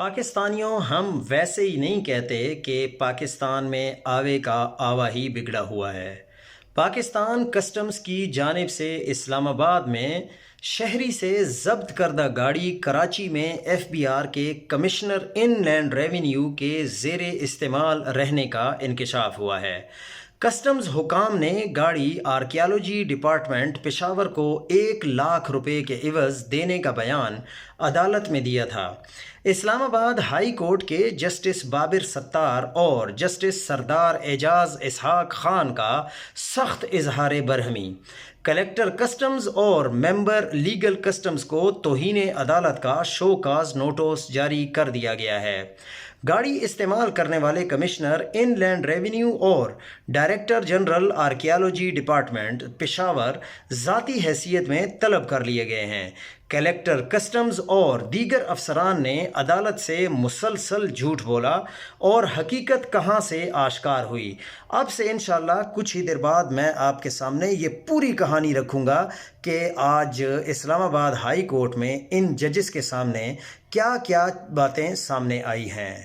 پاکستانیوں ہم ویسے ہی نہیں کہتے کہ پاکستان میں آوے کا آوا ہی بگڑا ہوا ہے۔ پاکستان کسٹمز کی جانب سے اسلام آباد میں شہری سے ضبط کردہ گاڑی کراچی میں ایف بی آر کے کمشنر ان لینڈ ریونیو کے زیر استعمال رہنے کا انکشاف ہوا ہے۔ کسٹمز حکام نے گاڑی آرکیالوجی ڈپارٹمنٹ پشاور کو 1,00,000 روپے کے عوض دینے کا بیان عدالت میں دیا تھا۔ اسلام آباد ہائی کورٹ کے جسٹس بابر ستار اور جسٹس سردار اعجاز اسحاق خان کا سخت اظہار برہمی۔ کلکٹر کسٹمز اور ممبر لیگل کسٹمز کو توہین عدالت کا شو کاز نوٹس جاری کر دیا گیا ہے۔ گاڑی استعمال کرنے والے کمشنر ان لینڈ ریونیو اور director general archaeology department Peshawar ذاتی حیثیت میں طلب کر لیے گئے ہیں۔ کلکٹر کسٹمز اور دیگر افسران نے عدالت سے مسلسل جھوٹ بولا اور حقیقت کہاں سے آشکار ہوئی۔ اب سے انشاءاللہ کچھ ہی دیر بعد میں آپ کے سامنے یہ پوری کہانی رکھوں گا کہ آج اسلام آباد ہائی کورٹ میں ان ججز کے سامنے کیا کیا باتیں سامنے آئی ہیں۔